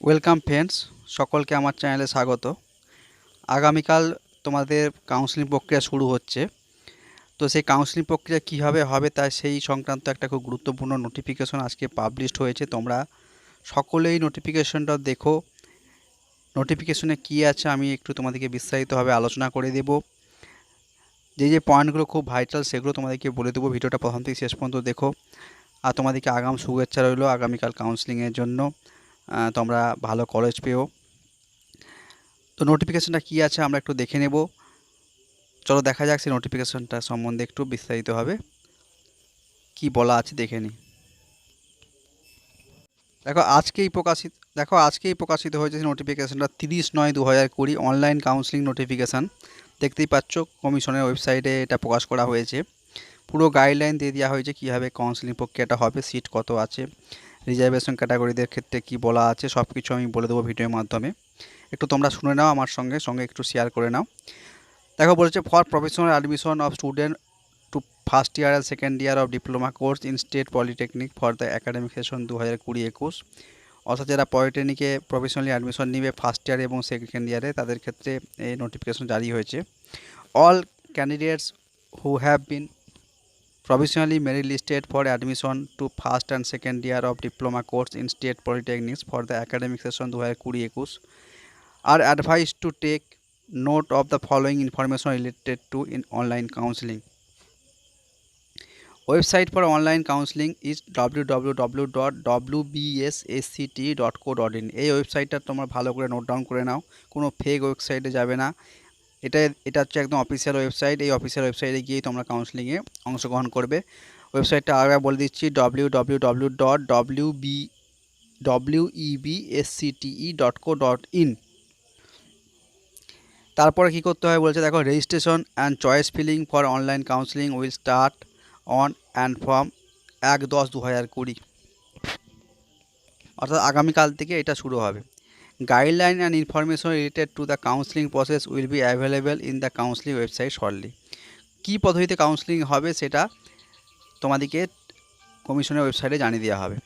Welcome friends, সকলকে আমার চ্যানেলে স্বাগত। আগামীকাল তোমাদের কাউন্সেলিং প্রক্রিয়া শুরু হচ্ছে। তো সেই কাউন্সেলিং প্রক্রিয়া কীভাবে হবে তা সেই সংক্রান্ত একটা খুব গুরুত্বপূর্ণ নোটিফিকেশন আজকে পাবলিশড হয়েছে। তোমরা সকলেই নোটিফিকেশনটা দেখো। নোটিফিকেশনে কী আছে আমি একটু তোমাদেরকে বিস্তারিতভাবে আলোচনা করে দেব। যে পয়েন্টগুলো খুব ভাইটাল সেগুলো তোমাদেরকে বলে দেবো। ভিডিওটা প্রথম থেকে শেষ পর্যন্ত দেখো। আর তোমাদেরকে আগাম শুভেচ্ছা রইলো আগামীকাল কাউন্সেলিংয়ের জন্য। তোমরা ভালো কলেজ পেও। তো নোটিফিকেশনটা কী আছে আমরা একটু দেখে নেব। চলো দেখা যাক সেই নোটিফিকেশনটা সম্বন্ধে একটু বিস্তারিতভাবে কি বলা আছে দেখে নিই। আজকেই প্রকাশিত হয়েছে নোটিফিকেশনটা 30/9/2020 অনলাইন কাউন্সেলিং নোটিফিকেশান। দেখতেই পাচ্ছ কমিশনের ওয়েবসাইটে এটা প্রকাশ করা হয়েছে। পুরো গাইডলাইন দিয়ে দেওয়া হয়েছে কীভাবে কাউন্সেলিং প্রক্রিয়াটা হবে, সিট কত আছে, রিজার্ভেশন ক্যাটাগরিদের ক্ষেত্রে কি বলা আছে, সব কিছু আমি বলে দেবো ভিডিওর মাধ্যমে। একটু তোমরা শুনে নাও, আমার সঙ্গে একটু শেয়ার করে নাও। দেখো বলেছে, for professional admission of student to first year and second year of diploma course in state polytechnic for the academic session 2020-21। অর্থাৎ যারা পলিটেকনিকে প্রফেশনালি অ্যাডমিশন নিবে ফার্স্ট ইয়ারে এবং সেকেন্ড ইয়ারে, তাদের ক্ষেত্রে এই নোটিফিকেশন জারি হয়েছে। All candidates who have been provisionally merit listed for admission to first and second year of diploma course in state polytechnics for the academic session 2020-21 are advised to take note of the following information related to in online counseling. Website for online counseling is www.wbssct.co.in। এই ওয়েবসাইটটা তোমরা ভালো করে note down করে নাও, কোনো fake ওয়েবসাইটে যাবে না। এটা হচ্ছে একদম অফিসিয়াল ওয়েবসাইট। এই অফিসিয়াল ওয়েবসাইটে গিয়েই তোমরা কাউন্সেলিংয়ে অংশগ্রহণ করবে। ওয়েবসাইটটা আগে বলে দিচ্ছি, www.webscte.co.in। তারপরে কী করতে হয় বলছে, দেখো, registration and choice filling for online counselling will start on and from 1/10/2020, অর্থাৎ আগামীকাল থেকে এটা শুরু হবে। Guideline and information related to the counselling process will be available in the counselling website shortly. কী পদ্ধতিতে কাউন্সেলিং হবে সেটা তোমাদেরকে কমিশনের ওয়েবসাইটে জানিয়ে দেওয়া হবে।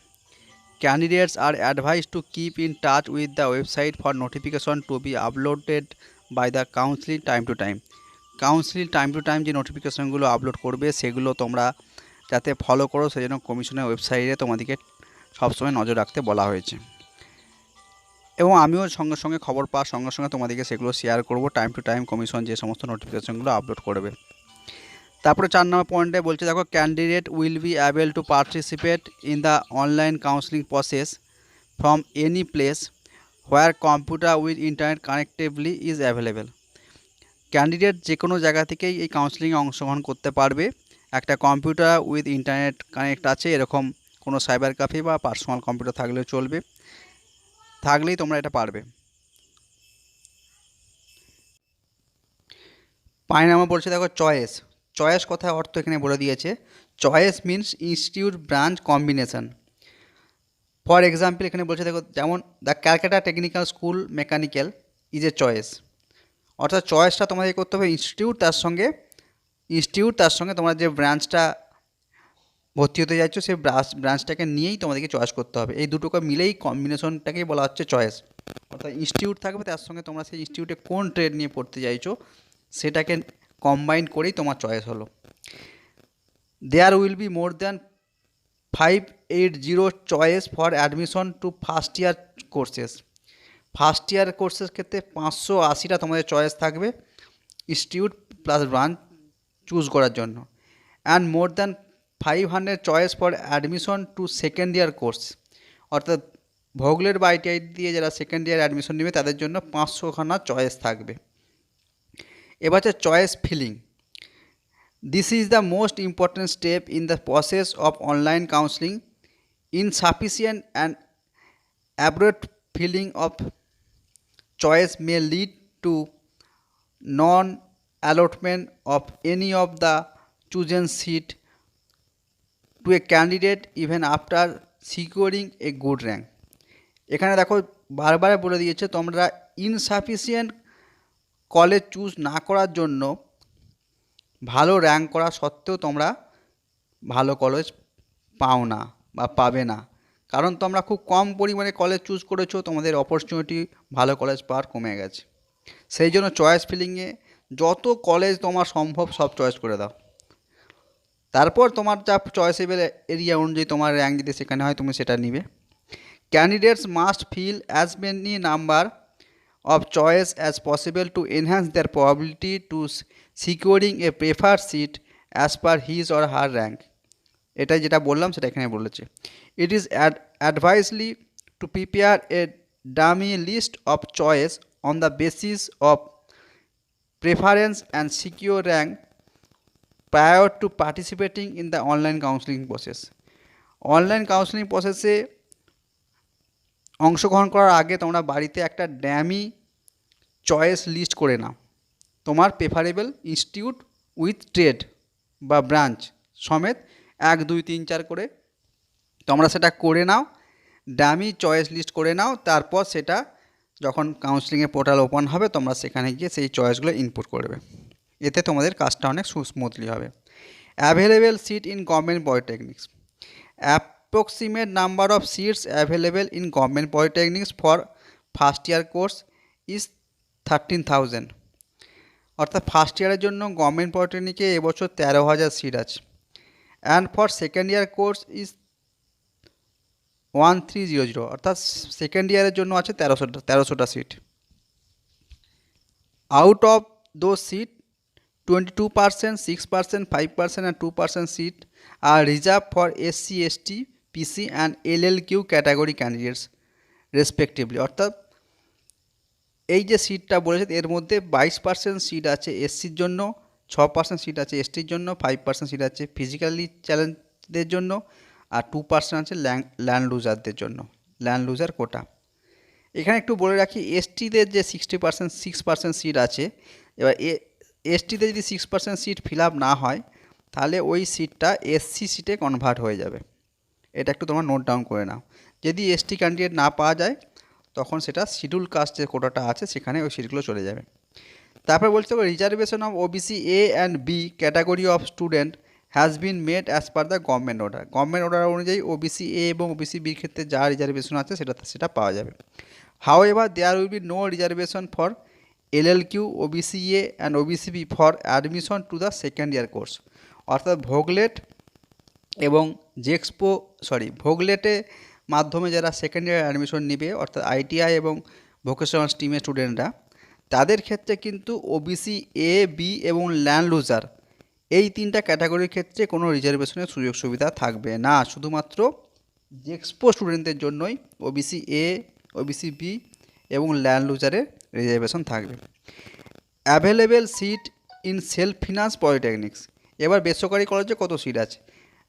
Candidates are advised to keep in touch with the website for notification to be uploaded by the council time to time. Council time to time যে নোটিফিকেশনগুলো আপলোড করবে সেগুলো তোমরা যাতে ফলো করো, সেজন্য কমিশনের ওয়েবসাইটে তোমাদেরকে সবসময় নজর রাখতে বলা হয়েছে। এবং আমিও সঙ্গে খবর পাওয়ার সঙ্গে তোমাদেরকে সেগুলো শেয়ার করব টাইম টু টাইম, কমিশন যে সমস্ত নোটিফিকেশনগুলো আপলোড করবে। তারপরে 4 নম্বর পয়েন্টে বলছে, দেখো, candidate will be able to participate in the online counselling process from any place where computer with internet connectivity is available. Candidate যে কোনো জায়গা থেকেই এই কাউন্সেলিংয়ে অংশগ্রহণ করতে পারবে। একটা কম্পিউটার উইথ ইন্টারনেট কানেক্ট আছে, এরকম কোনো সাইবার ক্যাফে বা পার্সোনাল কম্পিউটার থাকলেও চলবে, থাকলেই তোমরা এটা পারবে। 5 নম্বর বলছে, দেখো, চয়েস কথার অর্থ এখানে বলে দিয়েছে। Choice means institute branch combination. For example এখানে বলছে, দেখো, যেমন the Calcutta technical school mechanical is a choice. অর্থাৎ চয়েসটা তোমাদের করতে হবে ইনস্টিটিউট, তার সঙ্গে তোমার যে ব্রাঞ্চটা ভর্তি হতে যাচ্ছ সেই ব্রাঞ্চটাকে নিয়েই তোমাদেরকে চয়েস করতে হবে। এই দুটোকে মিলেই কম্বিনেশনটাকেই বলা হচ্ছে চয়েস। অর্থাৎ ইনস্টিটিউট থাকবে, তার সঙ্গে তোমরা সেই ইনস্টিটিউটে কোন ট্রেড নিয়ে পড়তে চাইছো সেটাকে কম্বাইন করেই তোমার চয়েস হলো। There will be more than 580 choice for admission to first year courses. First year কোর্সের ক্ষেত্রে 580টা তোমাদের চয়েস থাকবে ইনস্টিটিউট প্লাস ব্রাঞ্চ চুজ করার জন্য। And more than 500 choice for admission to second year course. অর্থাৎ ভোগলের বা ITI দিয়ে যারা সেকেন্ড ইয়ার অ্যাডমিশন নেবে তাদের জন্য 500খানা চয়েস থাকবে। এবার হচ্ছে choice filling. This is the most important step in the process of online counselling. Insufficient and abrupt filling of choice may lead to non allotment of any of the chosen seat to a candidate even after securing a good rank। এখানে দেখো বারবার বলে দিয়েছে, তোমরা insufficient college choose না করার জন্য ভালো র্যাঙ্ক করা সত্ত্বেও তোমরা ভালো কলেজ পাও না বা পাবে না। কারণ তোমরা খুব কম পরিমাণে কলেজ চুজ করেছো, তোমাদের অপরচুনিটি ভালো কলেজ পাওয়ার কমে গেছে। সেই জন্য চয়েস ফিলিংয়ে যত কলেজ তোমার সম্ভব সব চয়েস করে দাও। তারপর তোমার যা চয়েসেবল এরিয়া অনুযায়ী তোমার র্যাঙ্ক দিতে সেখানে হয় তুমি সেটা নিবে। Candidates must fill as many number of choice as possible to enhance their probability to securing a preferred seat as per his or her rank. এটাই যেটা বললাম সেটা এখানে বলেছে। It is advisely to prepare a dummy list of choice on the basis of preference and secure rank prior to participating in the online counseling process. Online counselling প্রসেসে অংশগ্রহণ করার আগে তোমরা বাড়িতে একটা ড্যামি চয়েস লিস্ট করে নাও, তোমার preferable institute with trade বা ব্রাঞ্চ সমেত 1 2 3 4 করে তোমরা সেটা করে নাও, ড্যামি চয়েস লিস্ট করে নাও। তারপর সেটা যখন কাউন্সেলিংয়ের পোর্টাল ওপেন হবে তোমরা সেখানে গিয়ে সেই চয়েসগুলো ইনপুট করবে, এতে তোমাদের কাজটা অনেক স্মুথলি হবে। Available seat in government polytechnics. Approximate number of seats available in government polytechnics for first year course is 13,000। অর্থাৎ ফার্স্ট ইয়ারের জন্য গভর্নমেন্ট পলিটেকনিকে এবছর 13,000 সিট আছে। And for second year course is 1300, অর্থাৎ সেকেন্ড ইয়ারের জন্য আছে 1300টা সিট। Out of those seat 22%, 6%, 5% and 2% seat are reserve for SC, ST, PC and LLQ category candidates respectively. অর্থাৎ এই যে সিটটা বলেছে এর মধ্যে 22% সিট আছে এসসির জন্য, 6% সিট আছে এসটির জন্য, 5% সিট আছে ফিজিক্যালি চ্যালেঞ্জদের জন্য আর 2% আছে ল্যান্ড লুজারদের জন্য, ল্যান্ড লুজার কোটা। এখানে একটু বলে রাখি এসটিদের যে 6% সিট আছে, এবার এসটিতে যদি 6% সিট ফিল আপ না হয় তাহলে ওই সিটটা এসসি সিটে কনভার্ট হয়ে যাবে, এটা একটু তোমরা নোট ডাউন করে নাও। যদি এসটি ক্যান্ডিডেট না পাওয়া যায় তখন সেটা শিডিউল কাস্ট যে কোটাটা আছে সেখানে ওই সিটগুলো চলে যাবে। তারপর বলতে হবে reservation of OBC A and B category of student has been made as per the government order. Government order অনুযায়ী ওবিসি এ এবং ওবিসি বির ক্ষেত্রে যা রিজার্ভেশন আছে সেটা পাওয়া যাবে। However there will be no reservation for LLQ, OBC A and OBC B for admission to the second year course. অর্থাৎ ভোগলেট এবং ভোগলেটে মাধ্যমে যারা সেকেন্ড ইয়ার অ্যাডমিশন নেবে অর্থাৎ ITI এবং ভোকেশনাল স্ট্রিমের স্টুডেন্টরা, তাদের ক্ষেত্রে কিন্তু ওবিসি এ, বি এবং ল্যান্ড লুজার এই 3টা ক্যাটাগরির ক্ষেত্রে কোনো রিজার্ভেশনের সুযোগ সুবিধা থাকবে না। শুধুমাত্র জেক্সপো স্টুডেন্টদের জন্যই ওবিসি এ, ওবিসি বি এবং ল্যান্ড লুজারের রিজার্ভেশন থাকবে। Available seat in self finance polytechnics. এবার বেসরকারি কলেজে কত সিট আছে?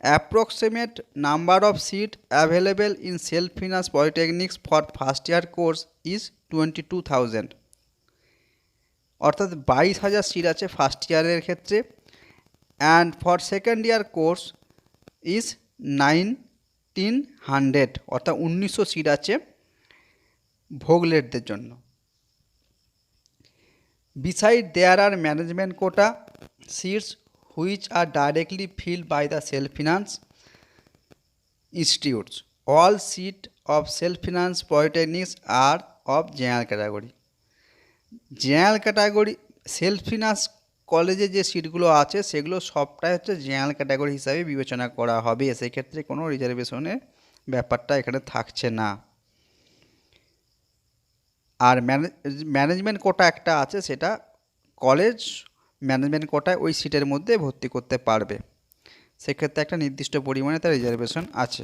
Approximate number of seat available in self finance polytechnics for first year course is 22,000। অর্থাৎ 22,000 সিট আছে ফার্স্ট ইয়ারের ক্ষেত্রে। And for second year course is 1,900, অর্থাৎ 1900 সিট আছে ভোগলেটদের জন্য। Beside there are management quota seats which are directly filled by the self-finance institutes. All seats of self-finance polytechnics are of general category. General category self finance কলেজে যে সিটগুলো আছে সেগুলো সবটাই হচ্ছে জেনারেল ক্যাটাগরি হিসাবে বিবেচনা করা হবে, সেক্ষেত্রে কোনো রিজার্ভেশনের ব্যাপারটা এখানে থাকছে না। আর ম্যানেজমেন্ট কোটা একটা আছে, সেটা কলেজ ম্যানেজমেন্ট কোটায় ওই সিটের মধ্যে ভর্তি করতে পারবে, সেক্ষেত্রে একটা নির্দিষ্ট পরিমাণে তার রিজার্ভেশন আছে।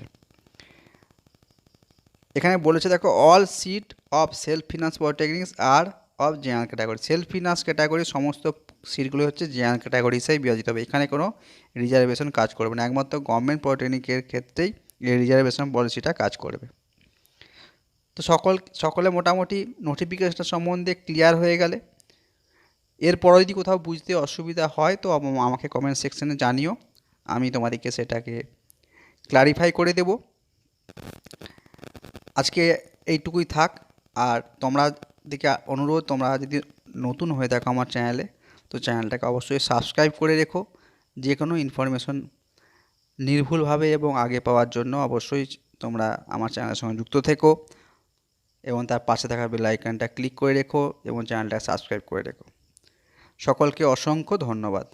এখানে বলেছে দেখো all seat of self finance polytechnics are of general category. Self finance ক্যাটাগরির সমস্ত সিটগুলো হচ্ছে জেনারেল ক্যাটাগরি হিসাবে বিবেচিত হবে, এখানে কোনো রিজার্ভেশন কাজ করবে না, একমাত্র গভর্নমেন্ট পলিটেকনিকের ক্ষেত্রেই এই রিজার্ভেশন পলিসিটা কাজ করবে। তো সকলে মোটামুটি নোটিফিকেশন সম্বন্ধে ক্লিয়ার হয়ে গেলে, এরপরে যদি কোথাও বুঝতে অসুবিধা হয় তো আমাকে কমেন্ট সেকশনে জানিও, আমি তোমাদেরকে সেটাকে ক্লারিফাই করে দেব। আজকে এইটুকুই থাক। আর তোমরা দিকে অনুরোধ, তোমরা যদি নতুন হয়ে থাকো আমার চ্যানেলে তো চ্যানেলটাকে অবশ্যই সাবস্ক্রাইব করে রেখো। যে কোনো ইনফরমেশন নির্ভুলভাবে এবং আগে পাওয়ার জন্য অবশ্যই তোমরা আমার চ্যানেলের সঙ্গে যুক্ত থেকো এবং তার পাশে থাকা বেল আইকনটা ক্লিক করে রেখো এবং চ্যানেলটা সাবস্ক্রাইব করে রেখো। সকলকে অসংখ্য ধন্যবাদ।